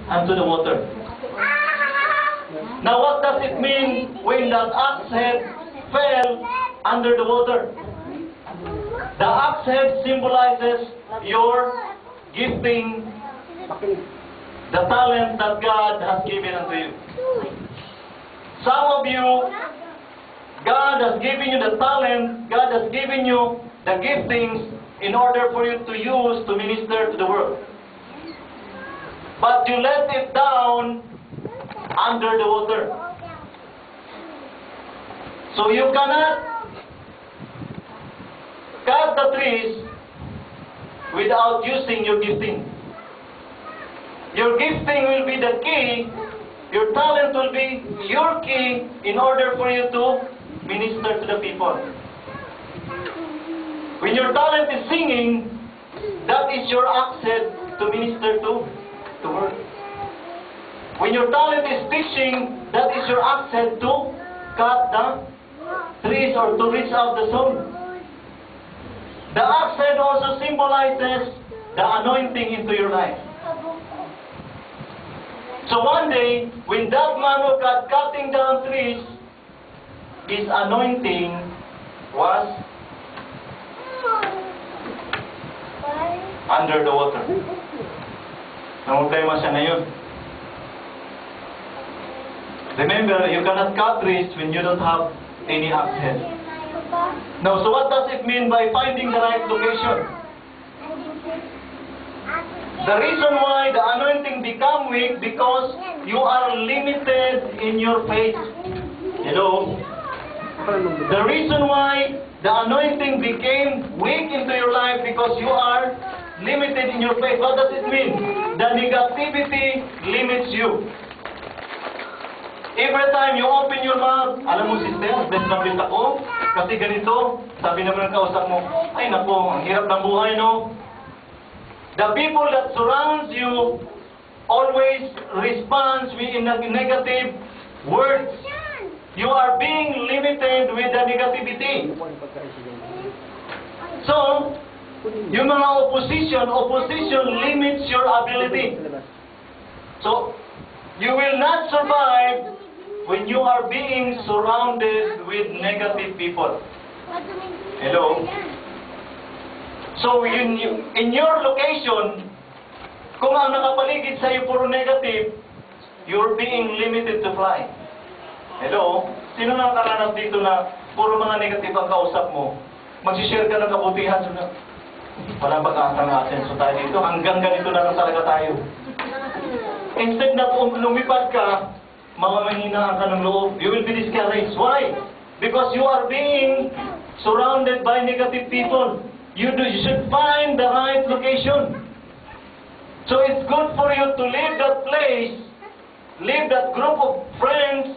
unto the water. Now what does it mean when that axe head fell under the water? The axe head symbolizes your gifting, the talent that God has given unto you. Some of you, God has given you the talent, God has given you the giftings in order for you to use to minister to the world. But you let it down under the water. So you cannot cut the trees without using your gifting. Your gifting will be the key, your talent will be your key in order for you to minister to the people. When your talent is singing, that is your access to minister to the world. When your talent is teaching, that is your access to cut the trees or to reach out the soul. The axe head also symbolizes the anointing into your life. So one day, when that man of God cutting down trees, his anointing was under the water. Namutay mo siya na yun. Remember, you cannot cut trees when you don't have any axe head. Now, so what does it mean by finding the right location? The reason why the anointing become weak because you are limited in your faith. Hello? The reason why the anointing became weak into your life because you are limited in your faith. What does it mean? The negativity limits you. Every time you open your mouth, alam mo sister, bless na bless ako, kasi ganito, sabi naman ng kausap mo, ay nako, ang hirap ng buhay, no? The people that surrounds you always responds in negative words. You are being limited with the negativity. So, yung mga opposition limits your ability. So, you will not survive when you are being surrounded with negative people. Hello? So, in your location, kung ang nakapaligid sa iyo puro negative, you're being limited to fly. Hello? Sino nang nakaranas dito na puro mga negative ang kausap mo? Magsishare ka ng kabutihan. Wala pag-asa ng asenso tayo dito. Hanggang ganito na lang talaga tayo. Instead na lumipad ka, mamamahina ka ng loob. You will be discouraged. Why? Because you are being surrounded by negative people. You should find the right location. So it's good for you to leave that place, leave that group of friends,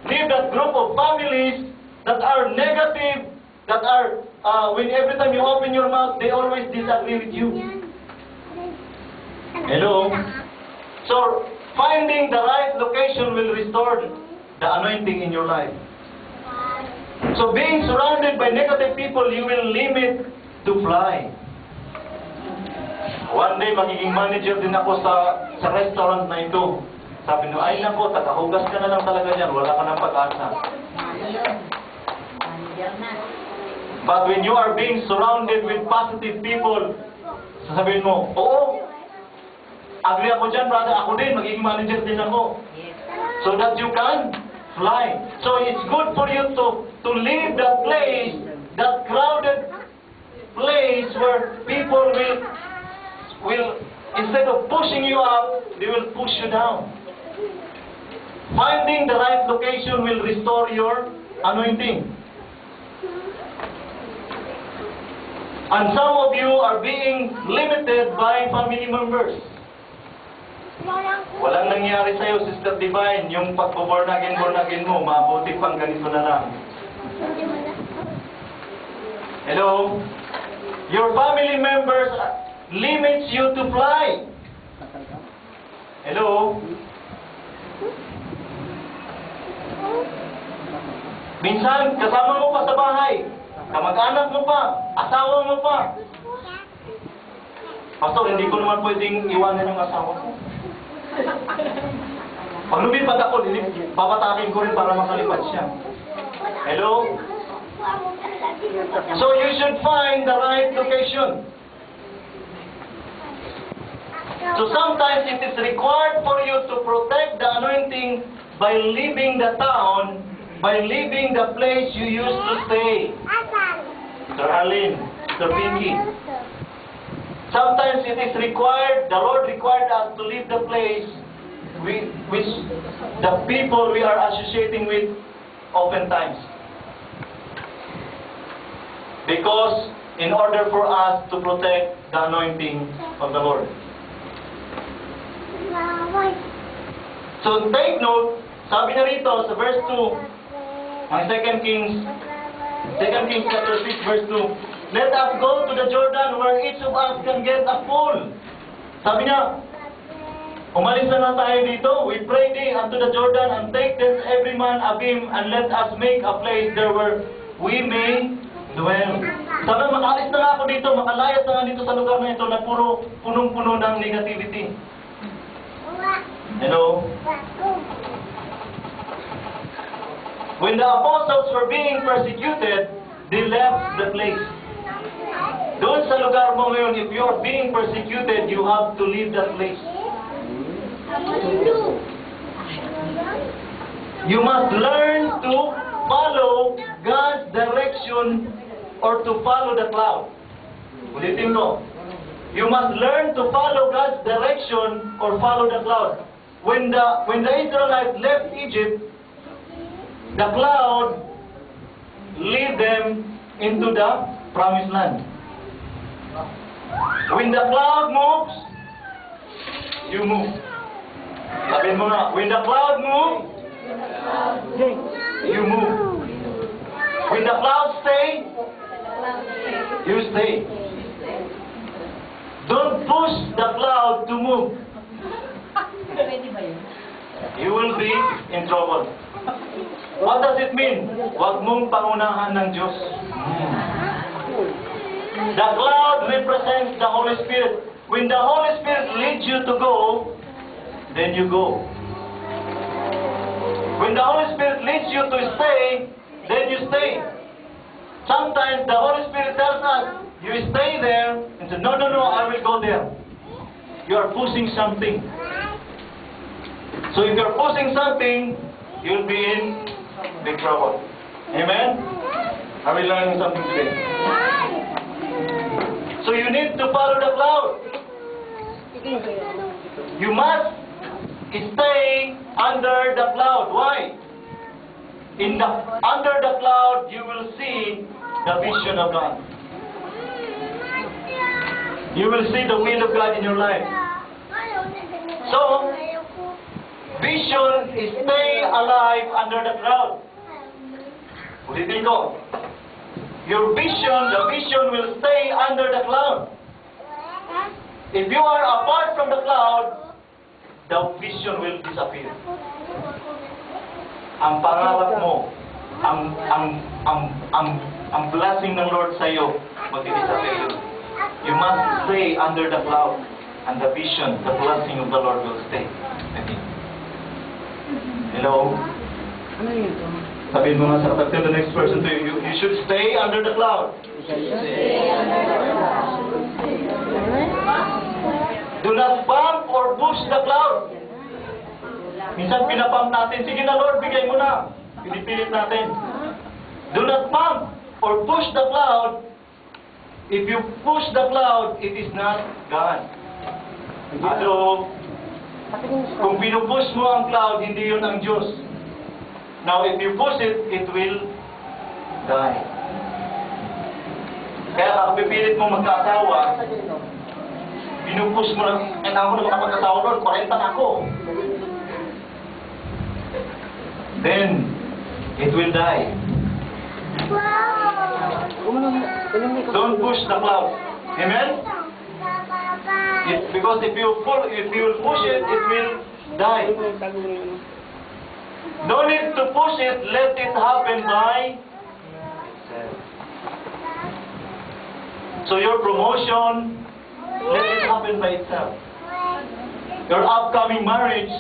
leave that group of families that are negative, that are, when every time you open your mouth, they always disagree with you. Hello? So, finding the right location will restore the anointing in your life. So, being surrounded by negative people, you will limit to fly. One day, magiging manager din ako sa restaurant na ito. Sabi nyo, ay nako, takahugas ka na lang talaga yan. Wala ka ng pag-asa. But when you are being surrounded with positive people, sasabihin mo, oo, agree ako dyan, brother. Ako din, magiging manager din ako. So that you can fly. So it's good for you to leave that place, that crowded place where people will instead of pushing you up, they will push you down. Finding the right location will restore your anointing. And some of you are being limited by family members. Walang nangyari sa'yo, Sister Divine, yung pag-born again mo, mabuti pang ganito na lang. Hello? Your family members limits you to fly. Hello? Minsan, kasama mo pa sa bahay, kamag-anak mo pa, asawa mo pa. Pastor, hindi ko naman pwedeng iwanan yung asawa ko. Pag lumipat ako, papatakin ko rin para makalipat siya. Hello? So you should find the right location. So sometimes it is required for you to protect the anointing by leaving the town, by leaving the place you used to stay. Sir Arlene, Sir Pinky. Sometimes it is required, the Lord required us to leave the place which the people we are associating with oftentimes. Because in order for us to protect the anointing of the Lord. So take note, sabi na rito sa verse 2, ang 2 Kings chapter 6 verse 2, let us go to the Jordan where each of us can get a pool. Sabi niya, umalis na tayo dito, we pray thee unto the Jordan and take them every man a beam and let us make a place there where we may dwell. Sabi, makaalis na ako dito, makalayas na dito sa lugar na ito na puro punong-puno ng negativity. Hello? When the apostles were being persecuted, they left the place. Doon sa lugar mo ngayon, if you are being persecuted, you have to leave that place. You must learn to follow God's direction or to follow the cloud. Ulitin ko. You must learn to follow God's direction or follow the cloud. When the Israelites left Egypt, the cloud lead them into the promised land. When the cloud moves, you move. Sabihin mo na, when the cloud moves, you move. When the clouds stay, you stay. Don't push the cloud to move. You will be in trouble. What does it mean? Huwag mong pangunahan ng Diyos. The cloud represents the Holy Spirit. When the Holy Spirit leads you to go, then you go. When the Holy Spirit leads you to stay, then you stay. Sometimes the Holy Spirit tells us, you stay there, and say, no, I will go there. You are pushing something. So if you're pushing something, you'll be in big trouble. Amen? Are we learning something today? So you need to follow the cloud. You must stay under the cloud. Why? Under the cloud, you will see the vision of God. You will see the will of God in your life. So, vision is stay alive under the cloud. Ulitin ko. Your vision, the vision will stay under the cloud. If you are apart from the cloud, the vision will disappear. Ang pangarap mo, ang blessing ng Lord sa iyo, magdi-disappear. You must stay under the cloud, and the vision, the blessing of the Lord will stay. Hello? Sabihin mo nga sa tell the next person to you, you should stay under the cloud. Do not bump or push the cloud. Minsan pinapump natin, sige na Lord, bigay mo na. Pinipilit natin. Do not bump or push the cloud. If you push the cloud, it is not God. Hello? Kung pinupush mo ang cloud, hindi yun ang Diyos. Now, if you push it, it will die. Kaya kapag pipilit mo magkasawa, pinupush mo lang, ako na makapagkasawa doon, 40 na ako. Then, it will die. Don't push the cloud. Amen? Because if you push it, it will die. No need to push it, let it happen by itself. So your promotion, let it happen by itself. Your upcoming marriage,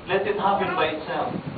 let it happen by itself.